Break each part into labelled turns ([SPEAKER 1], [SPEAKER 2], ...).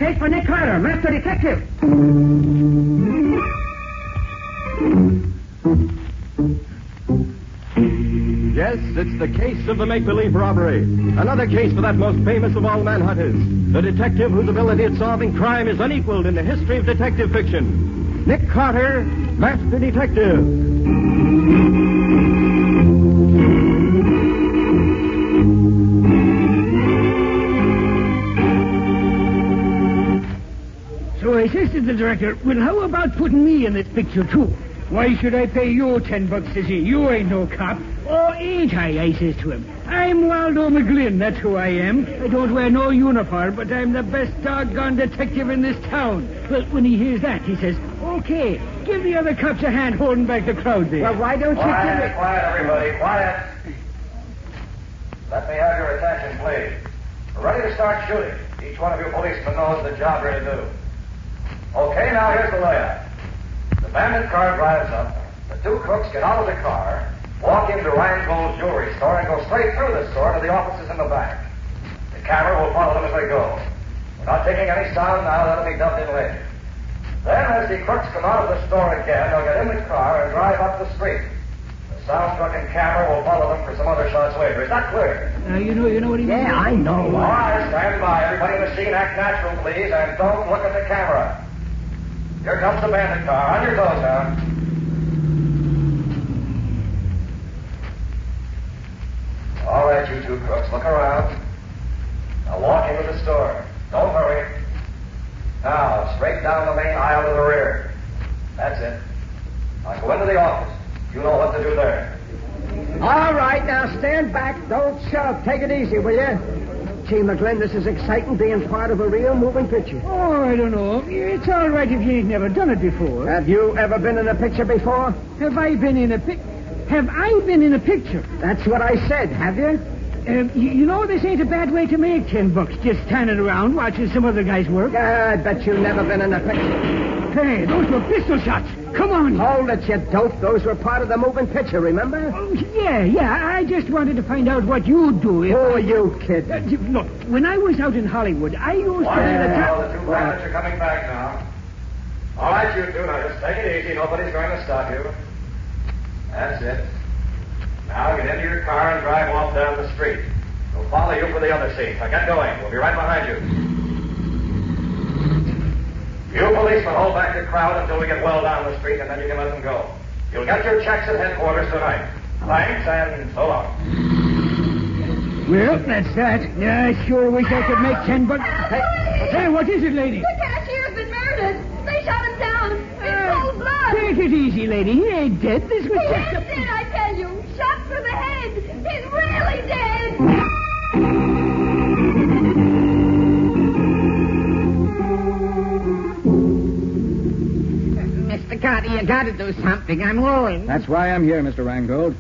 [SPEAKER 1] case for Nick Carter, master detective.
[SPEAKER 2] Yes, it's the case of the make-believe robbery. Another case for that most famous of all manhunters. The detective whose ability at solving crime is unequaled in the history of detective fiction. Nick Carter, master detective.
[SPEAKER 3] So I says to the director, well, how about putting me in this picture, too? Why should I pay you $10, says he? You ain't no cop. Oh, ain't I says to him. I'm Waldo McGlynn, that's who I am. I don't wear no uniform, but I'm the best doggone detective in this town. Well, when he hears that, he says, okay, give the other cops a hand holding back the crowd there.
[SPEAKER 1] Well, why don't you give me...
[SPEAKER 4] Quiet, everybody, quiet. Let me have your attention, please. We're ready to start shooting. Each one of you policemen knows the job you're to do. Okay, now here's the layout. The bandit car drives up. The two crooks get out of the car, walk into Randgold's jewelry store, and go straight through the store to the offices in the back. The camera will follow them as they go. We're not taking any sound now. That'll be dubbed in later. Then, as the crooks come out of the store again, they'll get in the car and drive up the street. The sound-stricken camera will follow them for some other shots later. Is that clear?
[SPEAKER 3] You know what he means?
[SPEAKER 1] Yeah, I know.
[SPEAKER 4] All right, stand by. Everybody in the scene, act natural, please, and don't look at the camera. Here comes the bandit car. On your toes now. All right, you two crooks, look around. Now walk into the store. Don't hurry. Now, straight down the main aisle to the rear. That's it. Now go into the office. You know what to do there.
[SPEAKER 1] All right, now stand back. Don't shove. Take it easy, will you? Gee, McGlynn, this is exciting, being part of a real moving picture.
[SPEAKER 3] Oh, I don't know. It's all right if you ain't never done it before.
[SPEAKER 1] Have you ever been in a picture before?
[SPEAKER 3] Have I been in a picture?
[SPEAKER 1] That's what I said, have you?
[SPEAKER 3] You know, this ain't a bad way to make $10, just standing around watching some other guys work.
[SPEAKER 1] I bet you've never been in a picture.
[SPEAKER 3] Hey, those were pistol shots. Come on.
[SPEAKER 1] Hold it, you dope. Those were part of the moving picture, remember?
[SPEAKER 3] Oh, yeah. I just wanted to find out what you'd do if...
[SPEAKER 1] Who are you, kid?
[SPEAKER 3] Look, when I was out in Hollywood, I used to be the top...
[SPEAKER 4] The two bandits are coming back now. All right, you two, now just take it easy. Nobody's going to stop you. That's it. Now get into your car and drive off down the street. We'll follow you for the other scenes. Now get going. We'll be right behind you. You policemen hold back the crowd until we get well down the street, and then you can let them go. You'll get your checks at headquarters tonight. Thanks, and so long.
[SPEAKER 3] Well, that's that. Yeah, I sure wish I could make $10. Hey, what is it, lady?
[SPEAKER 5] The cashier's been murdered. They shot him down. In cold blood.
[SPEAKER 3] Take it easy, lady. He ain't dead. This was
[SPEAKER 5] He
[SPEAKER 3] just
[SPEAKER 5] is dead, I tell you. Shot through the head. He's really dead.
[SPEAKER 6] Mr. Carter, you gotta do something. I'm ruined.
[SPEAKER 7] That's why I'm here, Mr. Reingold.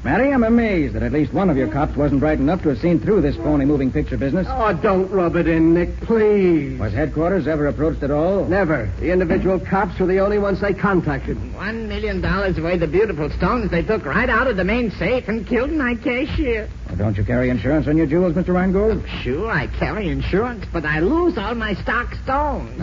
[SPEAKER 7] Matty, I'm amazed that at least one of your cops wasn't bright enough to have seen through this phony moving picture business.
[SPEAKER 1] Oh, don't rub it in, Nick, please.
[SPEAKER 7] Was headquarters ever approached at all?
[SPEAKER 1] Never. The individual cops were the only ones they contacted.
[SPEAKER 6] $1 million worth of beautiful stones they took right out of the main safe and killed my cashier.
[SPEAKER 7] Well, don't you carry insurance on your jewels, Mr. Reingold?
[SPEAKER 6] Sure, I carry insurance, but I lose all my stock stones.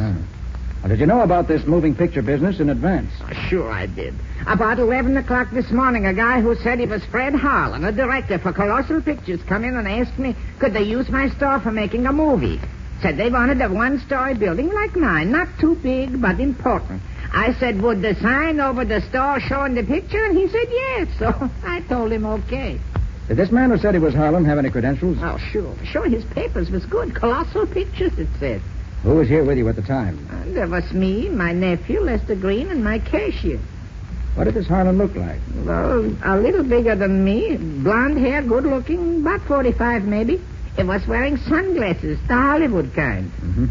[SPEAKER 7] Well, did you know about this moving picture business in advance?
[SPEAKER 6] Oh, sure I did. About 11 o'clock this morning, a guy who said he was Fred Harlan, a director for Colossal Pictures, come in and asked me, could they use my store for making a movie? Said they wanted a one-story building like mine, not too big, but important. I said, would the sign over the store showing the picture? And he said yes, so I told him okay.
[SPEAKER 7] Did this man who said he was Harlan have any credentials?
[SPEAKER 6] Oh, sure. Sure, his papers was good. Colossal Pictures, it said.
[SPEAKER 7] Who was here with you at the time?
[SPEAKER 6] There was me, my nephew, Lester Green, and my cashier.
[SPEAKER 7] What did this Harlan look like?
[SPEAKER 6] Well, a little bigger than me. Blonde hair, good looking, about 45 maybe. He was wearing sunglasses, the Hollywood kind.
[SPEAKER 7] Mm-hmm.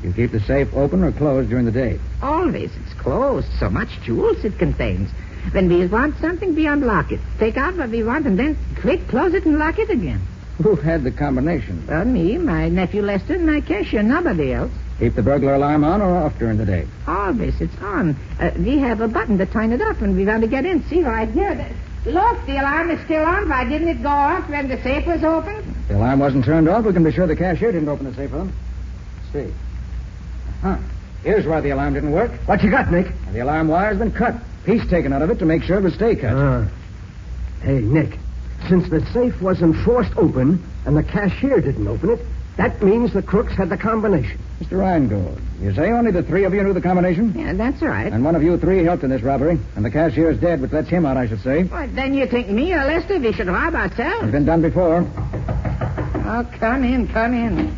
[SPEAKER 7] You keep the safe open or closed during the day?
[SPEAKER 6] Always. It's closed. So much jewels it contains. When we want something, we unlock it. Take out what we want and then quick close it and lock it again.
[SPEAKER 7] Who had the combination?
[SPEAKER 6] Me, my nephew Lester, and my cashier, nobody else.
[SPEAKER 7] Keep the burglar alarm on or off during the day?
[SPEAKER 6] Always, it's on. We have a button to turn it off when we want to get in. See right here. Look, the alarm is still on. Why didn't it go off when the safe was open?
[SPEAKER 7] If the alarm wasn't turned off, we can be sure the cashier didn't open the safe for them. Let's see. Huh. Here's why the alarm didn't work.
[SPEAKER 1] What you got, Nick?
[SPEAKER 7] The alarm wire's been cut. Piece taken out of it to make sure it would stay cut.
[SPEAKER 1] Hey, Nick, since the safe wasn't forced open and the cashier didn't open it, that means the crooks had the combination.
[SPEAKER 7] Mr. Reingold, you say only the three of you knew the combination?
[SPEAKER 6] Yeah, that's right.
[SPEAKER 7] And one of you three helped in this robbery. And the cashier's dead, which lets him out, I should say.
[SPEAKER 6] Well, then you think me or Lester we should rob ourselves?
[SPEAKER 7] It's been done before.
[SPEAKER 6] Oh, come in.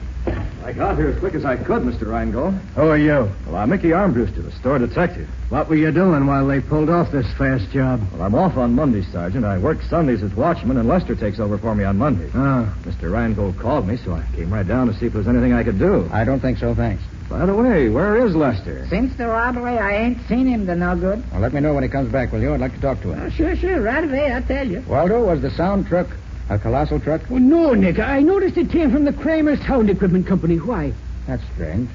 [SPEAKER 2] I got here as quick as I could, Mr. Reingold.
[SPEAKER 1] Who are you?
[SPEAKER 2] Well, I'm Mickey Armbruster, the store detective.
[SPEAKER 1] What were you doing while they pulled off this fast job?
[SPEAKER 2] Well, I'm off on Mondays, Sergeant. I work Sundays as watchman, and Lester takes over for me on Mondays. Mr. Reingold called me, so I came right down to see if there was anything I could do.
[SPEAKER 7] I don't think so, thanks.
[SPEAKER 2] By the way, where is Lester?
[SPEAKER 6] Since the robbery, I ain't seen him to no good.
[SPEAKER 7] Well, let me know when he comes back, will you? I'd like to talk to him.
[SPEAKER 6] Oh, sure, right away, I'll tell you.
[SPEAKER 7] Waldo, was the sound truck a colossal truck?
[SPEAKER 3] Well, no, Nick. I noticed it came from the Kramer Sound Equipment Company. Why?
[SPEAKER 7] That's strange.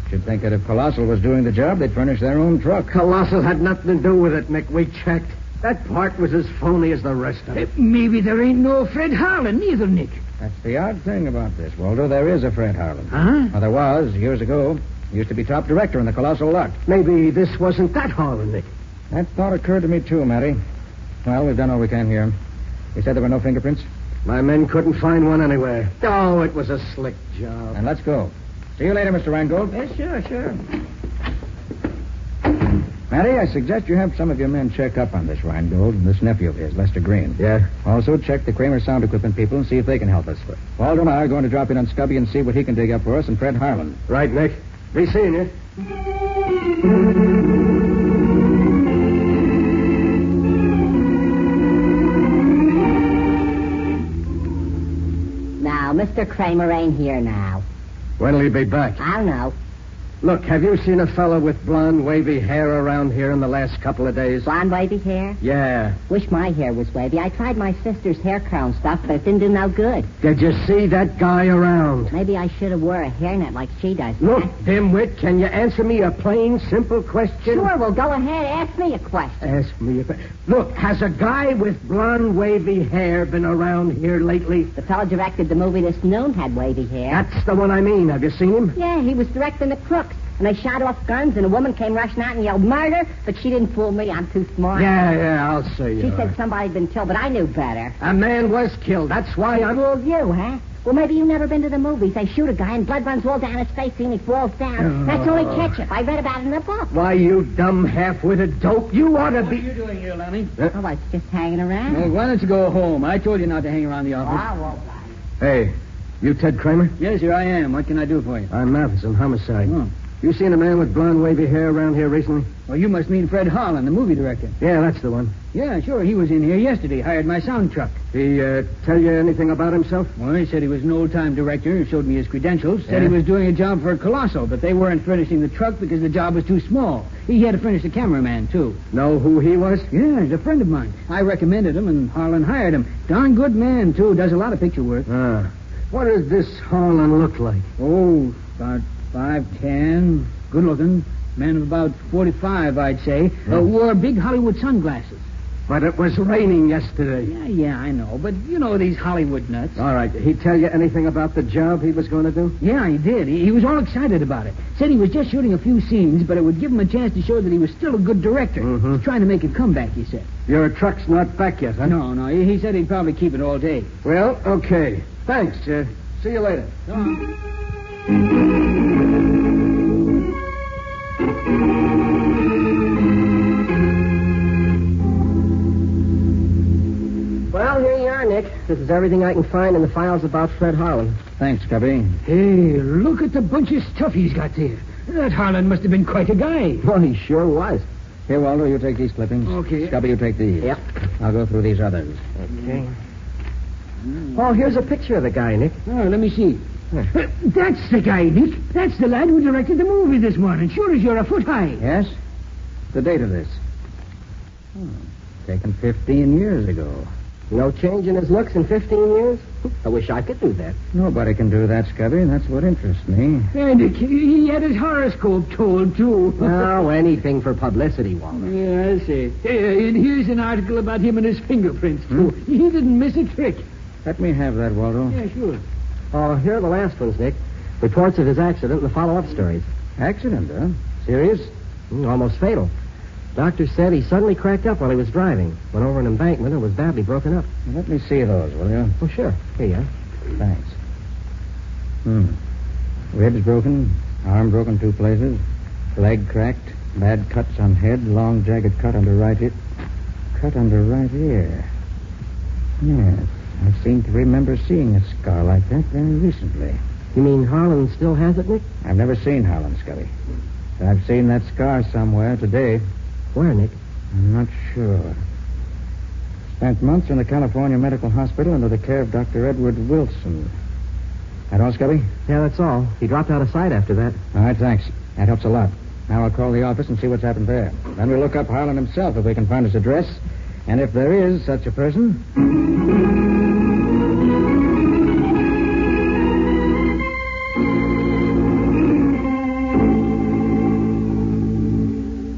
[SPEAKER 7] Should think that if Colossal was doing the job, they'd furnish their own truck.
[SPEAKER 1] Colossal had nothing to do with it, Nick. We checked. That part was as phony as the rest of it.
[SPEAKER 3] Maybe there ain't no Fred Harlan either, Nick.
[SPEAKER 7] That's the odd thing about this, Waldo. There is a Fred Harlan.
[SPEAKER 3] Huh?
[SPEAKER 7] Well, there was, years ago. He used to be top director in the Colossal lot.
[SPEAKER 1] Maybe this wasn't that Harlan, Nick.
[SPEAKER 7] That thought occurred to me, too, Matty. Well, we've done all we can here. You said there were no fingerprints?
[SPEAKER 1] My men couldn't find one anywhere. Oh, it was a slick job.
[SPEAKER 7] And let's go. See you later, Mr. Reingold.
[SPEAKER 6] Yeah, sure.
[SPEAKER 7] Matty, I suggest you have some of your men check up on this Reingold and this nephew of his, Lester Green.
[SPEAKER 1] Yeah?
[SPEAKER 7] Also, check the Kramer Sound Equipment people and see if they can help us. Waldo and I are going to drop in on Scubby and see what he can dig up for us and Fred Harlan.
[SPEAKER 1] Right, Nick. Be seeing you.
[SPEAKER 8] Now, Mr. Kramer ain't here now.
[SPEAKER 1] When'll he be back?
[SPEAKER 8] I don't know.
[SPEAKER 1] Look, have you seen a fellow with blonde, wavy hair around here in the last couple of days?
[SPEAKER 8] Blonde wavy hair?
[SPEAKER 1] Yeah.
[SPEAKER 8] Wish my hair was wavy. I tried my sister's hair crown stuff, but it didn't do no good.
[SPEAKER 1] Did you see that guy around?
[SPEAKER 8] Maybe I should have wore a hairnet like she does.
[SPEAKER 1] Look, dimwit, can you answer me a plain, simple question?
[SPEAKER 8] Sure, well, go ahead. Ask me a question.
[SPEAKER 1] Ask me a question. Look, has a guy with blonde, wavy hair been around here lately?
[SPEAKER 8] The fellow directed the movie this noon had wavy hair.
[SPEAKER 1] That's the one I mean. Have you seen him?
[SPEAKER 8] Yeah, he was directing the crooks. And they shot off guns, and a woman came rushing out and yelled, "Murder!" But she didn't fool me. I'm too smart.
[SPEAKER 1] Yeah, I'll see you.
[SPEAKER 8] She said somebody had been killed, but I knew better.
[SPEAKER 1] A man was killed. That's why I'm...
[SPEAKER 8] Fooled you, huh? Well, maybe you've never been to the movies. They shoot a guy, and blood runs all down his face, and he falls down. That's only ketchup. I read about it in the book.
[SPEAKER 1] Why, you dumb half-witted dope. You ought to be...
[SPEAKER 3] What are you doing here, Lonnie?
[SPEAKER 8] Oh, I was just hanging around.
[SPEAKER 3] Well, why don't you go home? I told you not to hang around the office.
[SPEAKER 8] I won't.
[SPEAKER 1] Hey, you Ted Kramer?
[SPEAKER 3] Yes, here I am. What can I do for you?
[SPEAKER 1] I'm Matheson, homicide.
[SPEAKER 3] Oh.
[SPEAKER 1] You seen a man with blonde, wavy hair around here recently?
[SPEAKER 3] Well, you must mean Fred Harlan, the movie director.
[SPEAKER 1] Yeah, that's the one.
[SPEAKER 3] Yeah, sure. He was in here yesterday. Hired my sound truck.
[SPEAKER 1] He tell you anything about himself?
[SPEAKER 3] Well, he said he was an old-time director. Showed me his credentials. Said
[SPEAKER 1] Yeah?
[SPEAKER 3] he was doing a job for Colossal, but they weren't furnishing the truck because the job was too small. He had to furnish the cameraman, too.
[SPEAKER 1] Know who he was?
[SPEAKER 3] Yeah, he's a friend of mine. I recommended him, and Harlan hired him. Darn good man, too. Does a lot of picture work.
[SPEAKER 1] What does this Harlan look like?
[SPEAKER 3] Oh, about 5'10", good-looking. Man of about 45, I'd say. Wore big Hollywood sunglasses.
[SPEAKER 1] But it was raining yesterday.
[SPEAKER 3] Yeah, I know. But you know these Hollywood nuts.
[SPEAKER 1] All right. Did he tell you anything about the job he was going to do?
[SPEAKER 3] Yeah, he did. He was all excited about it. Said he was just shooting a few scenes, but it would give him a chance to show that he was still a good director.
[SPEAKER 1] Mhm.
[SPEAKER 3] He's trying to make a comeback, he said.
[SPEAKER 1] Your truck's not back yet, huh?
[SPEAKER 3] No. He said he'd probably keep it all day.
[SPEAKER 1] Well, okay. Thanks. See you later. Well, here you are, Nick. This is everything I can find in the files about Fred Harlan.
[SPEAKER 7] Thanks, Cubby.
[SPEAKER 3] Hey, look at the bunch of stuff he's got there. That Harlan must have been quite a guy.
[SPEAKER 1] Well, he sure was.
[SPEAKER 7] Here, Waldo, you take these clippings.
[SPEAKER 3] Okay.
[SPEAKER 7] Scubby, you take these.
[SPEAKER 1] Yep.
[SPEAKER 7] I'll go through these others.
[SPEAKER 1] Okay. Oh, here's a picture of the guy, Nick.
[SPEAKER 3] Oh, let me see. That's the guy, Nick. That's the lad who directed the movie this morning. Sure as you're a foot high.
[SPEAKER 7] Yes? The date of this. Taken 15 years ago.
[SPEAKER 1] No change in his looks in 15 years? I wish I could do that.
[SPEAKER 7] Nobody can do that, Scubby. That's what interests me.
[SPEAKER 3] Yeah, Nick, he had his horoscope told, too.
[SPEAKER 1] Oh, anything for publicity, Walter.
[SPEAKER 3] Yeah, I see. And here's an article about him and his fingerprints, too. He didn't miss a trick.
[SPEAKER 7] Let me have that, Waldo.
[SPEAKER 3] Yeah, sure.
[SPEAKER 1] Oh, here are the last ones, Nick. Reports of his accident and the follow-up stories.
[SPEAKER 7] Accident, huh? Serious?
[SPEAKER 2] Almost fatal. Doctor said he suddenly cracked up while he was driving. Went over an embankment and was badly broken up.
[SPEAKER 7] Well, let me see those, will you?
[SPEAKER 2] Oh, sure. Here you are.
[SPEAKER 7] Thanks. Ribs broken, arm broken 2 places, leg cracked, bad cuts on head, long jagged cut under right ear. Cut under right ear. Yes, I seem to remember seeing a scar like that very recently.
[SPEAKER 2] You mean Harlan still has it, Nick?
[SPEAKER 7] I've never seen Harlan, Scubby. But I've seen that scar somewhere today.
[SPEAKER 2] Where, Nick?
[SPEAKER 7] I'm not sure. Spent months in the California Medical Hospital under the care of Dr. Edward Wilson. That all, Scubby?
[SPEAKER 2] Yeah, that's all. He dropped out of sight after that.
[SPEAKER 7] All right, thanks. That helps a lot. Now I'll call the office and see what's happened there. Then we'll look up Harlan himself if we can find his address. And if there is such a person...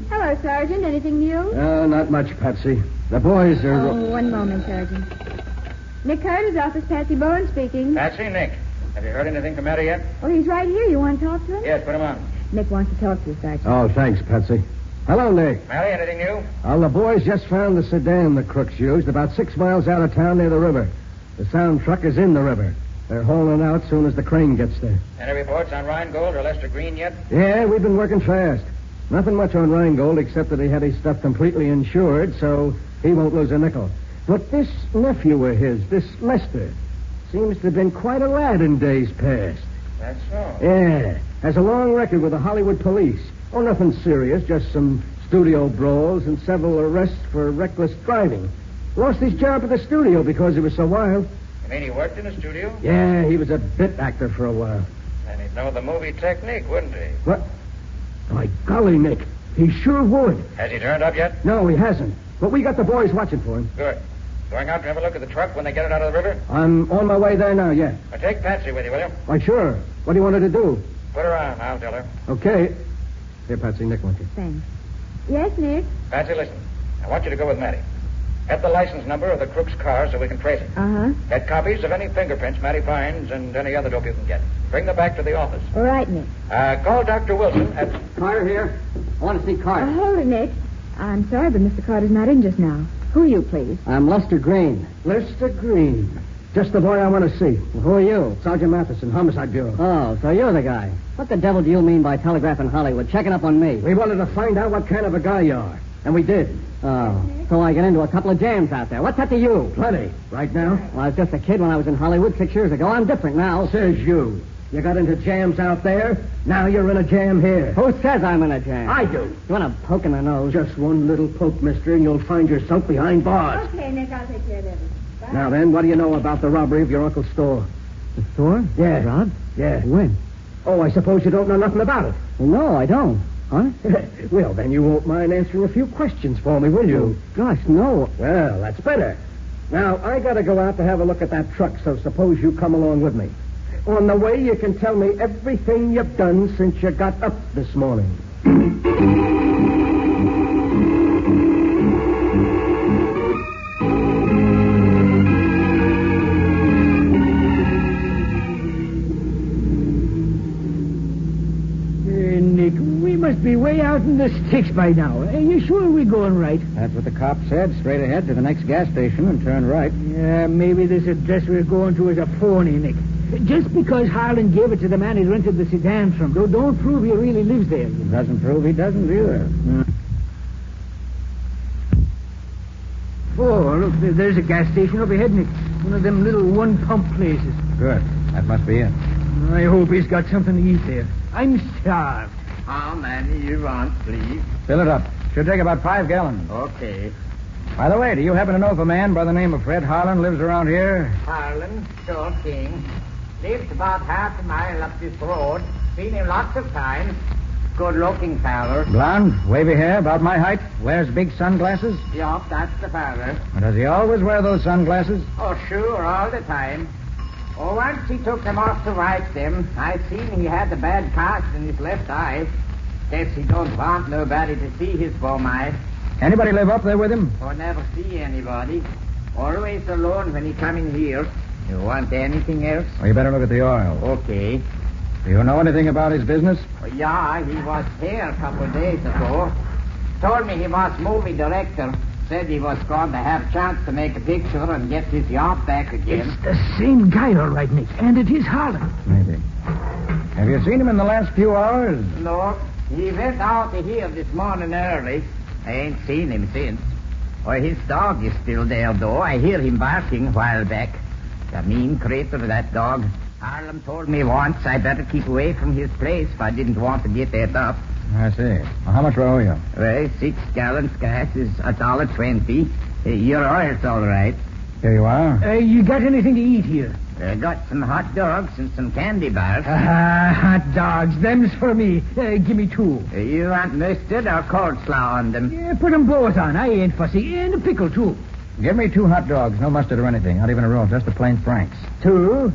[SPEAKER 5] Hello, Sergeant. Anything new?
[SPEAKER 2] Not much, Patsy. The boys are...
[SPEAKER 5] Oh, one moment, Sergeant. Nick Carter's office, Patsy Bowen speaking.
[SPEAKER 7] Patsy, Nick. Have you heard anything from Matty yet?
[SPEAKER 5] Oh, he's right here. You want to talk to him?
[SPEAKER 7] Yes, put him on.
[SPEAKER 5] Nick wants to talk to you, Sergeant.
[SPEAKER 2] Oh, thanks, Patsy. Hello, Nick.
[SPEAKER 7] Matty, anything new?
[SPEAKER 2] The boys just found the sedan the crooks used about 6 miles out of town near the river. The sound truck is in the river. They're hauling out soon as the crane gets there.
[SPEAKER 7] Any reports on Rheingold or Lester Green yet?
[SPEAKER 2] Yeah, we've been working fast. Nothing much on Rheingold except that he had his stuff completely insured, so he won't lose a nickel. But this nephew of his, this Lester, seems to have been quite a lad in days past.
[SPEAKER 7] That's so.
[SPEAKER 2] Yeah. Has a long record with the Hollywood police. Oh, nothing serious, just some studio brawls and several arrests for reckless driving. Lost his job at the studio because he was so wild.
[SPEAKER 7] You mean he worked in a studio?
[SPEAKER 2] Yeah, he was a bit actor for a while.
[SPEAKER 7] Then he'd know the movie technique, wouldn't he?
[SPEAKER 2] What? My golly, Nick. He sure would.
[SPEAKER 7] Has he turned up yet?
[SPEAKER 2] No, he hasn't. But we got the boys watching for him.
[SPEAKER 7] Good. Going out to have a look at the truck when they get it out of the river?
[SPEAKER 2] I'm on my way there now, yeah.
[SPEAKER 7] Now take Patsy with you, will you?
[SPEAKER 2] Why, sure. What do you want her to do?
[SPEAKER 7] Put her on. I'll tell her.
[SPEAKER 2] Okay. Here, Patsy, Nick wants you.
[SPEAKER 5] Thanks. Yes, Nick?
[SPEAKER 7] Patsy, listen. I want you to go with Matty. Get the license number of the crook's car so we can trace it.
[SPEAKER 5] Uh-huh.
[SPEAKER 7] Get copies of any fingerprints Matty finds and any other dope you can get. Bring them back to the office.
[SPEAKER 5] All right, Nick.
[SPEAKER 7] Call Dr. Wilson at...
[SPEAKER 2] Carter here. I want to see Carter.
[SPEAKER 5] Hold it, Nick. I'm sorry, but Mr. Carter's not in just now. Who are you, please?
[SPEAKER 2] I'm Lester Green. Lester Green. Just the boy I want to see.
[SPEAKER 9] Well, who are you?
[SPEAKER 2] Sergeant Matheson, Homicide Bureau.
[SPEAKER 9] Oh, so you're the guy. What the devil do you mean by telegraphing Hollywood, checking up on me?
[SPEAKER 2] We wanted to find out what kind of a guy you are. And we did.
[SPEAKER 9] Oh, so I get into a couple of jams out there. What's that to you?
[SPEAKER 2] Plenty. Right now?
[SPEAKER 9] Well, I was just a kid when I was in Hollywood 6 years ago. I'm different now.
[SPEAKER 2] Says you. You got into jams out there. Now you're in a jam here.
[SPEAKER 9] Who says I'm in a jam?
[SPEAKER 2] I do.
[SPEAKER 9] You want a poke in the nose?
[SPEAKER 2] Just one little poke, mister, and you'll find yourself behind bars.
[SPEAKER 5] Okay, Nick, I'll take care of everything. Bye.
[SPEAKER 2] Now then, what do you know about the robbery of your uncle's store?
[SPEAKER 9] The store?
[SPEAKER 2] Yeah.
[SPEAKER 9] Rob?
[SPEAKER 2] Yeah.
[SPEAKER 9] When?
[SPEAKER 2] Oh, I suppose you don't know nothing about it.
[SPEAKER 9] Well, no, I don't. Huh?
[SPEAKER 2] Well, then you won't mind answering a few questions for me, will you?
[SPEAKER 9] Oh, gosh, no.
[SPEAKER 2] Well, that's better. Now, I got to go out to have a look at that truck, so suppose you come along with me. On the way, you can tell me everything you've done since you got up this morning.
[SPEAKER 3] Nick, we must be way out in the sticks by now. Are you sure we're going right?
[SPEAKER 7] That's what the cop said. Straight ahead to the next gas station and turn right.
[SPEAKER 3] Yeah, maybe this address we're going to is a phony, Nick. Just because Harlan gave it to the man he rented the sedan from, don't prove he really lives there.
[SPEAKER 7] It doesn't prove he doesn't either.
[SPEAKER 3] Oh, look, there's a gas station up ahead, Nick. One of them little one-pump places.
[SPEAKER 7] Good. That must be it.
[SPEAKER 3] I hope he's got something to eat there. I'm starved.
[SPEAKER 6] How many you want, please?
[SPEAKER 7] Fill it up. Should take about 5 gallons.
[SPEAKER 6] Okay.
[SPEAKER 7] By the way, do you happen to know if a man by the name of Fred Harlan lives around here?
[SPEAKER 6] Harlan, sure thing. Lives about half a mile up this road. Seen him lots of times. Good-looking feller.
[SPEAKER 7] Blonde, wavy hair, about my height. Wears big sunglasses.
[SPEAKER 6] Yup, that's the feller.
[SPEAKER 7] Does he always wear those sunglasses?
[SPEAKER 6] Oh, sure, all the time. Oh, once he took them off to wipe them. I seen he had the bad cast in his left eye. Guess he don't want nobody to see his bum eye.
[SPEAKER 7] Anybody live up there with him?
[SPEAKER 6] Or never see anybody. Always alone when he come in here. You want anything else?
[SPEAKER 7] Well, you better look at the oil.
[SPEAKER 6] Okay.
[SPEAKER 7] Do you know anything about his business?
[SPEAKER 6] Yeah, he was here a couple of days ago. Told me he was movie director. Said he was going to have a chance to make a picture and get his yacht back again.
[SPEAKER 3] It's the same guy, all right, Nick. And it is Harlan.
[SPEAKER 7] Maybe. Have you seen him in the last few hours?
[SPEAKER 6] No, he went out of here this morning early. I ain't seen him since. Well, his dog is still there, though. I hear him barking a while back. The mean creature, that dog. Harlan told me once I better keep away from his place if I didn't want to get that up.
[SPEAKER 7] I see. Well, how much do I owe you?
[SPEAKER 6] Well, 6 gallons gas is $1.20. Your oil's all right.
[SPEAKER 7] Here you are.
[SPEAKER 3] You got anything to eat here?
[SPEAKER 6] I got some hot dogs and some candy bars.
[SPEAKER 3] Hot dogs. Them's for me. Give me 2.
[SPEAKER 6] You want mustard or coleslaw on them?
[SPEAKER 3] Yeah, put them both on. I ain't fussy. And a pickle, too.
[SPEAKER 7] Give me 2 hot dogs. No mustard or anything. Not even a roll. Just the plain Franks.
[SPEAKER 3] 2?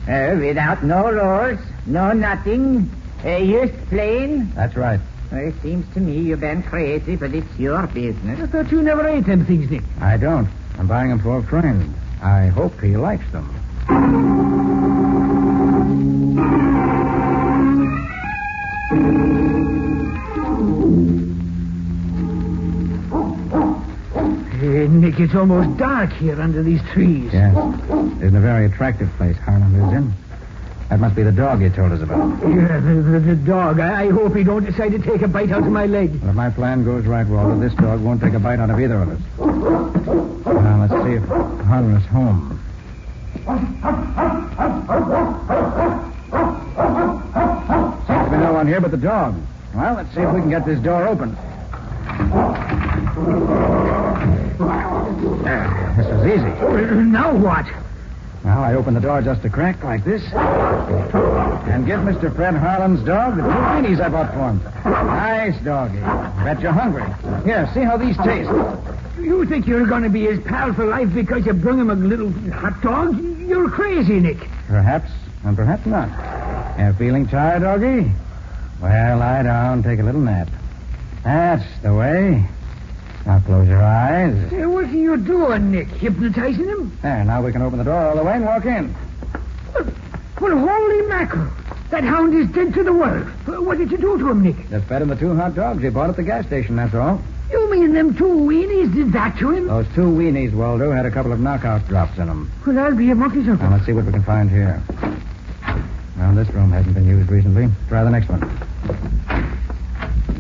[SPEAKER 6] Without no rolls, no nothing. Just plain?
[SPEAKER 7] That's right.
[SPEAKER 6] Well, it seems to me you've been crazy, but it's your business.
[SPEAKER 3] I thought you never ate them things, Nick.
[SPEAKER 7] I don't. I'm buying them for a friend. I hope he likes them.
[SPEAKER 3] Hey, Nick, it's almost dark here under these trees.
[SPEAKER 7] Yes. Isn't a very attractive place Harlan lives in. That must be the dog you told us about.
[SPEAKER 3] Yeah, the dog. I hope he don't decide to take a bite out of my leg.
[SPEAKER 7] Well, if my plan goes right, Walter, this dog won't take a bite out of either of us. Now, let's see if Harlan is home. Seems to be no one here but the dog. Well, let's see if we can get this door open. There, this is easy.
[SPEAKER 3] Now what?
[SPEAKER 7] Now, I open the door just a crack like this. And give Mr. Fred Harlan's dog the 2 weenies I bought for him. Nice doggy. Bet you're hungry. Here, see how these taste.
[SPEAKER 3] You think you're going to be his pal for life because you brung him a little hot dog? You're crazy, Nick.
[SPEAKER 7] Perhaps, and perhaps not. You feeling tired, doggy? Well, lie down, take a little nap. That's the way. Now close your eyes.
[SPEAKER 3] Hey, what are you doing, Nick? Hypnotizing him?
[SPEAKER 7] There, now we can open the door all the way and walk in.
[SPEAKER 3] Well, holy mackerel. That hound is dead to the world. What did you do to him, Nick?
[SPEAKER 7] Just fed him the 2 hot dogs you bought at the gas station, that's all.
[SPEAKER 3] You mean them 2 weenies did that to him?
[SPEAKER 7] Those 2 weenies, Waldo, had a couple of knockout drops in them.
[SPEAKER 3] Well, I'll be a monkey's uncle.
[SPEAKER 7] Now, let's see what we can find here. Well, this room hasn't been used recently. Try the next one.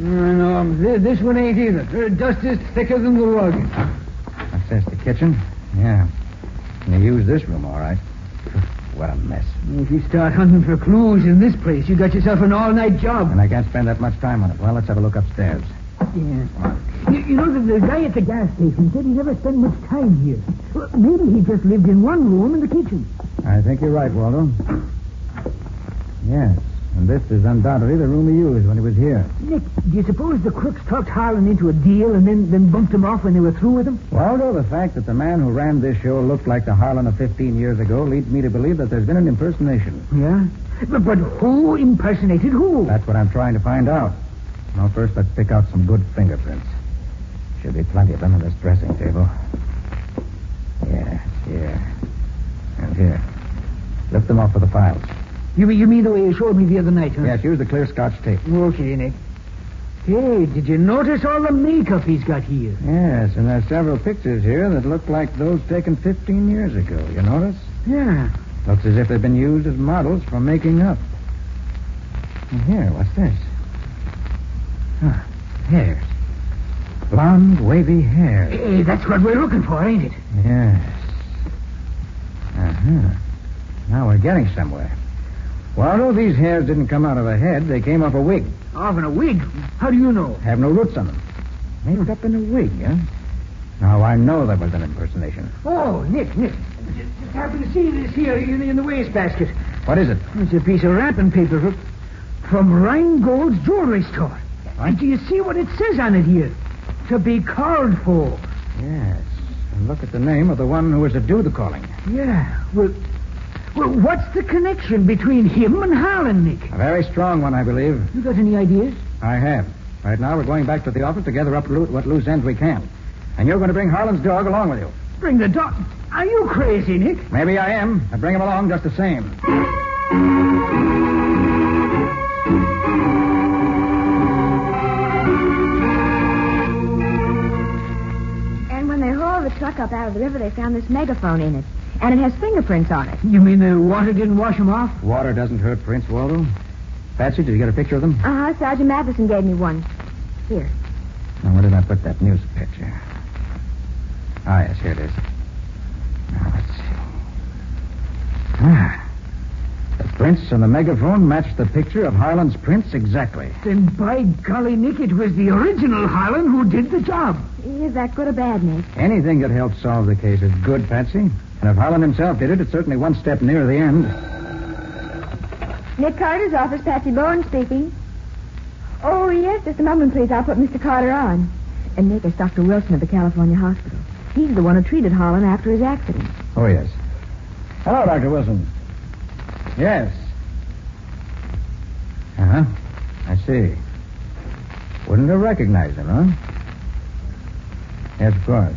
[SPEAKER 3] No, this one ain't either. Dust is thicker than the rug.
[SPEAKER 7] What's this, the kitchen? Yeah. And you used this room, all right. What a mess.
[SPEAKER 3] If you start hunting for clues in this place, you got yourself an all-night job.
[SPEAKER 7] And I can't spend that much time on it. Well, let's have a look upstairs.
[SPEAKER 3] Yeah. You know, the guy at the gas station said he never spent much time here. Well, maybe he just lived in one room in the kitchen.
[SPEAKER 7] I think you're right, Waldo. Yes. And this is undoubtedly the room he used when he was here.
[SPEAKER 3] Nick, do you suppose the crooks talked Harlan into a deal and then bumped him off when they were through with him?
[SPEAKER 7] Waldo, the fact that the man who ran this show looked like the Harlan of 15 years ago leads me to believe that there's been an impersonation.
[SPEAKER 3] Yeah? But who impersonated who?
[SPEAKER 7] That's what I'm trying to find out. Now, first, let's pick out some good fingerprints. Should be plenty of them on this dressing table. Yes, here. And here. Lift them off for the files.
[SPEAKER 3] You mean the way you showed me the other night, huh?
[SPEAKER 7] Yes, use the clear Scotch tape.
[SPEAKER 3] Okay, Nick. Hey, did you notice all the makeup he's got here?
[SPEAKER 7] Yes, and there's several pictures here that look like those taken 15 years ago. You notice?
[SPEAKER 3] Yeah.
[SPEAKER 7] Looks as if they've been used as models for making up. And here, what's this? Huh, hairs. Blonde, wavy hair.
[SPEAKER 3] Hey, that's what we're looking for, ain't it?
[SPEAKER 7] Yes. Uh-huh. Now we're getting somewhere. Waldo, these hairs didn't come out of a head. They came off a wig.
[SPEAKER 3] Off in a wig? How do you know?
[SPEAKER 7] Have no roots on them. Made up in a wig, huh? Now, I know that was an impersonation.
[SPEAKER 3] Oh, Nick. Just happen to see this here in the wastebasket.
[SPEAKER 7] What is it?
[SPEAKER 3] It's a piece of wrapping paper from Rheingold's jewelry store. And do you see what it says on it here? To be called for.
[SPEAKER 7] Yes. And look at the name of the one who was to do the calling.
[SPEAKER 3] Yeah. Well, what's the connection between him and Harlan, Nick?
[SPEAKER 7] A very strong one, I believe.
[SPEAKER 3] You got any ideas?
[SPEAKER 7] I have. Right now, we're going back to the office to gather up what loose ends we can. And you're going to bring Harlan's dog along with you.
[SPEAKER 3] Bring the dog? Are you crazy, Nick?
[SPEAKER 7] Maybe I am. I bring him along just the same.
[SPEAKER 5] truck up out of the river, they found this megaphone in it. And it has fingerprints on it.
[SPEAKER 3] You mean the water didn't wash them off?
[SPEAKER 7] Water doesn't hurt prints, Waldo. Patsy, did you get a picture of them?
[SPEAKER 5] Uh-huh. Sergeant Matheson gave me one. Here.
[SPEAKER 7] Now, where did I put that news picture? Ah, yes, here it is. Now, let's see. Ah. The prints on the megaphone matched the picture of Harlan's prints exactly.
[SPEAKER 3] Then by golly, Nick, it was the original Harlan who did the job.
[SPEAKER 5] Is that good or bad, Nick?
[SPEAKER 7] Anything that helps solve the case is good, Patsy. And if Harlan himself did it, it's certainly one step nearer the end.
[SPEAKER 5] Nick Carter's office, Patsy Bowen speaking. Oh, yes, just a moment, please. I'll put Mr. Carter on. And Nick, it's Dr. Wilson of the California Hospital. He's the one who treated Harlan after his accident.
[SPEAKER 7] Oh, yes. Hello, Dr. Wilson. Yes. Uh-huh. I see. Wouldn't have recognized him, huh? Yes, of course.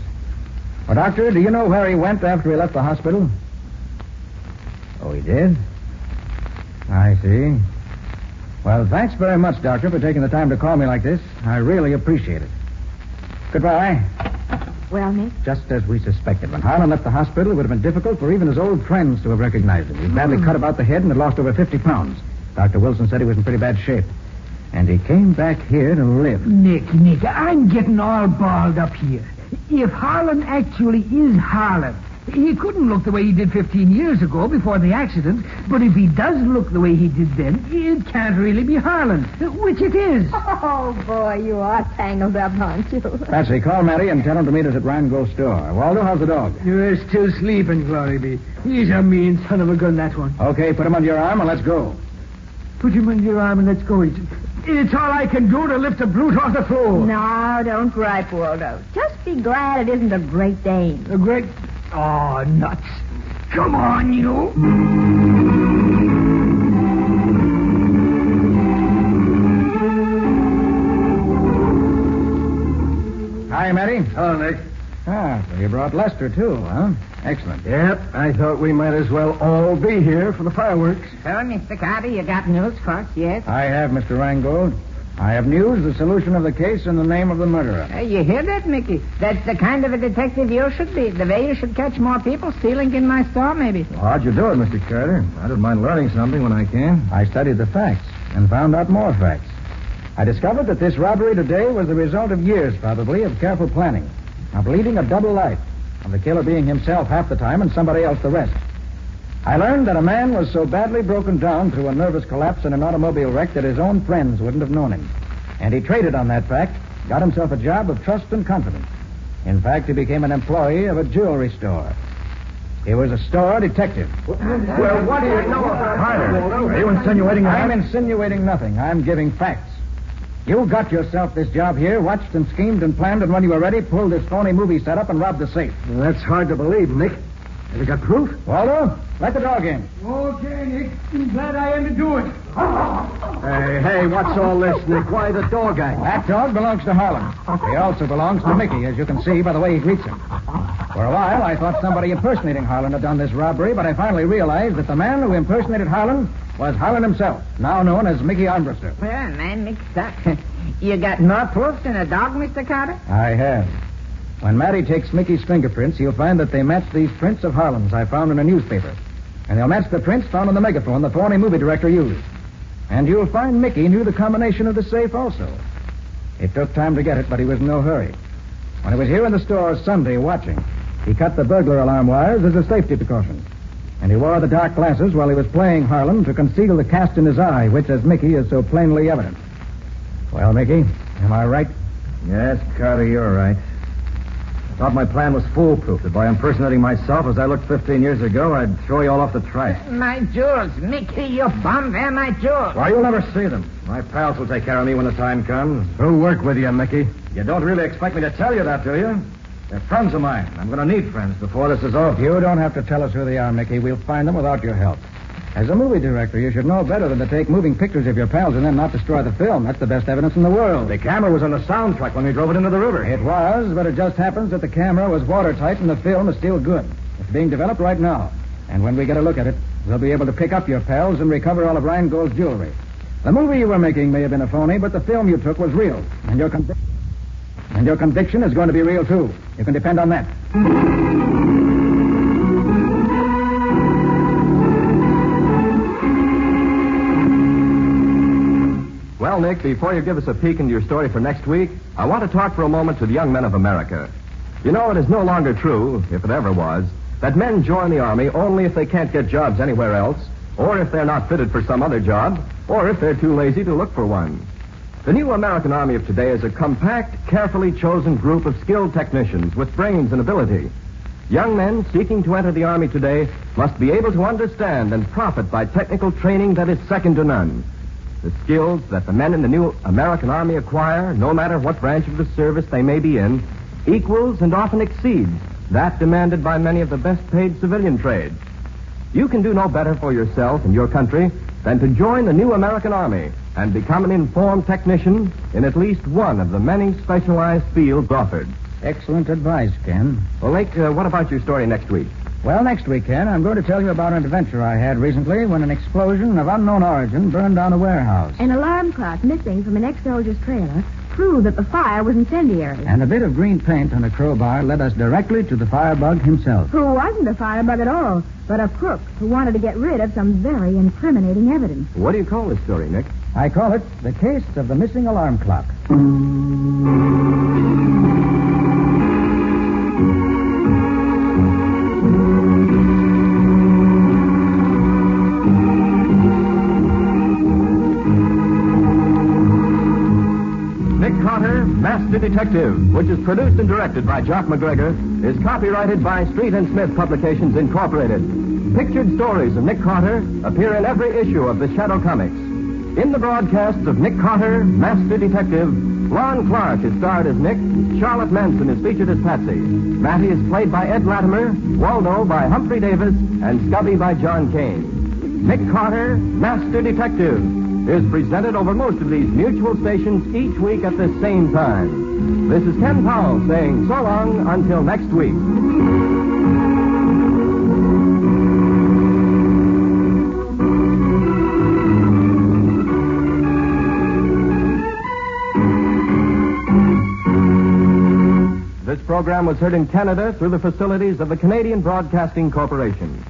[SPEAKER 7] Well, Doctor, do you know where he went after he left the hospital? Oh, he did? I see. Well, thanks very much, Doctor, for taking the time to call me like this. I really appreciate it. Goodbye.
[SPEAKER 5] Well, Nick?
[SPEAKER 7] Just as we suspected. When Harlan left the hospital, it would have been difficult for even his old friends to have recognized him. He was badly cut about the head and had lost over 50 pounds. Dr. Wilson said he was in pretty bad shape. And he came back here to live.
[SPEAKER 3] Nick, I'm getting all balled up here. If Harlan actually is Harlan, he couldn't look the way he did 15 years ago before the accident, but if he does look the way he did then, it can't really be Harlan, which it is.
[SPEAKER 5] Oh, boy, you are tangled up, aren't you?
[SPEAKER 7] Patsy, call Matty and tell him to meet us at Randgold's store. Waldo, how's the dog?
[SPEAKER 3] You're still sleeping, Glory be. He's a mean son of a gun, that one.
[SPEAKER 7] Okay, put him under your arm and let's go.
[SPEAKER 3] Put him under your arm and let's go. It's all I can do to lift a brute off the floor.
[SPEAKER 5] No, don't gripe, Waldo. Just be glad it isn't a Great Dane.
[SPEAKER 3] A Great... Oh, nuts. Come on, you.
[SPEAKER 7] Hi, Matty.
[SPEAKER 2] Hello, Nick.
[SPEAKER 7] Ah, so you brought Lester, too, huh? Excellent.
[SPEAKER 2] Yep, I thought we might as well all be here for the fireworks.
[SPEAKER 6] So, Mr. Carter, you got news for us, yes?
[SPEAKER 7] I have, Mr. Randgold. I have news, the solution of the case, and the name of the murderer.
[SPEAKER 6] You hear that, Mickey? That's the kind of a detective you should be. The way you should catch more people stealing in my store, maybe.
[SPEAKER 2] Well, how'd you do it, Mr. Carter? I don't mind learning something when I can.
[SPEAKER 7] I studied the facts and found out more facts. I discovered that this robbery today was the result of years, probably, of careful planning, of leading a double life, of the killer being himself half the time and somebody else the rest. I learned that a man was so badly broken down through a nervous collapse in an automobile wreck that his own friends wouldn't have known him. And he traded on that fact, got himself a job of trust and confidence. In fact, he became an employee of a jewelry store. He was a store detective.
[SPEAKER 2] Well, what do you know about Carter? Are you insinuating that?
[SPEAKER 7] I'm insinuating nothing. I'm giving facts. You got yourself this job here, watched and schemed and planned, and when you were ready, pulled this phony movie setup and robbed the safe.
[SPEAKER 2] Well, that's hard to believe, Nick. Have you got proof?
[SPEAKER 7] Waldo, let the dog in.
[SPEAKER 3] Okay, Nick. I'm glad I had to do it.
[SPEAKER 2] Hey, what's all this, Nick? Why the dog act?
[SPEAKER 7] That dog belongs to Harlan. He also belongs to Mickey, as you can see by the way he greets him. For a while, I thought somebody impersonating Harlan had done this robbery, but I finally realized that the man who impersonated Harlan was Harlan himself, now known as Mickey Armbruster.
[SPEAKER 6] Well, man, mixed up. You got more proof than a dog, Mr. Carter?
[SPEAKER 7] I have. When Matty takes Mickey's fingerprints, he'll find that they match these prints of Harlan's I found in a newspaper. And they'll match the prints found on the megaphone the phony movie director used. And you'll find Mickey knew the combination of the safe also. It took time to get it, but he was in no hurry. When he was here in the store Sunday watching, he cut the burglar alarm wires as a safety precaution. And he wore the dark glasses while he was playing Harlan to conceal the cast in his eye, which, as Mickey, is so plainly evident. Well, Mickey, am I right?
[SPEAKER 2] Yes, Carter, you're right. I thought my plan was foolproof, that by impersonating myself as I looked 15 years ago, I'd throw you all off the track.
[SPEAKER 6] My jewels, Mickey, you bum, they're my jewels.
[SPEAKER 2] Why, you'll never see them. My pals will take care of me when the time comes. Who'll work with you, Mickey? You don't really expect me to tell you that, do you? They're friends of mine. I'm going to need friends before this is over.
[SPEAKER 7] You don't have to tell us who they are, Mickey. We'll find them without your help. As a movie director, you should know better than to take moving pictures of your pals and then not destroy the film. That's the best evidence in the world.
[SPEAKER 2] The camera was on the soundtrack when we drove it into the river.
[SPEAKER 7] It was, but it just happens that the camera was watertight and the film is still good. It's being developed right now. And when we get a look at it, we'll be able to pick up your pals and recover all of Randgold's jewelry. The movie you were making may have been a phony, but the film you took was real. And you're And your conviction is going to be real, too. You can depend on that.
[SPEAKER 2] Well, Nick, before you give us a peek into your story for next week, I want to talk for a moment to the young men of America. You know, it is no longer true, if it ever was, that men join the Army only if they can't get jobs anywhere else, or if they're not fitted for some other job, or if they're too lazy to look for one. The new American Army of today is a compact, carefully chosen group of skilled technicians with brains and ability. Young men seeking to enter the Army today must be able to understand and profit by technical training that is second to none. The skills that the men in the new American Army acquire, no matter what branch of the service they may be in, equals and often exceeds that demanded by many of the best-paid civilian trades. You can do no better for yourself and your country than to join the new American Army and become an informed technician in at least one of the many specialized fields offered.
[SPEAKER 7] Excellent advice, Ken.
[SPEAKER 2] Well, Nick, what about your story next week?
[SPEAKER 7] Well, next week, Ken, I'm going to tell you about an adventure I had recently when an explosion of unknown origin burned down a warehouse.
[SPEAKER 5] An alarm clock missing from an ex-soldier's trailer proved that the fire was incendiary.
[SPEAKER 7] And a bit of green paint on a crowbar led us directly to the firebug himself.
[SPEAKER 5] Who wasn't a firebug at all, but a crook who wanted to get rid of some very incriminating evidence.
[SPEAKER 2] What do you call this story, Nick?
[SPEAKER 7] I call it The Case of the Missing Alarm Clock.
[SPEAKER 2] Master Detective, which is produced and directed by Jock McGregor, is copyrighted by Street and Smith Publications, Incorporated. Pictured stories of Nick Carter appear in every issue of the Shadow Comics. In the broadcasts of Nick Carter, Master Detective, Lon Clark is starred as Nick, Charlotte Manson is featured as Patsy, Matty is played by Ed Latimer, Waldo by Humphrey Davis, and Scubby by John Kane. Nick Carter, Master Detective, is presented over most of these mutual stations each week at the same time. This is Ken Powell saying so long until next week. This program was heard in Canada through the facilities of the Canadian Broadcasting Corporation.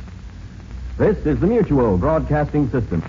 [SPEAKER 2] This is the Mutual Broadcasting System.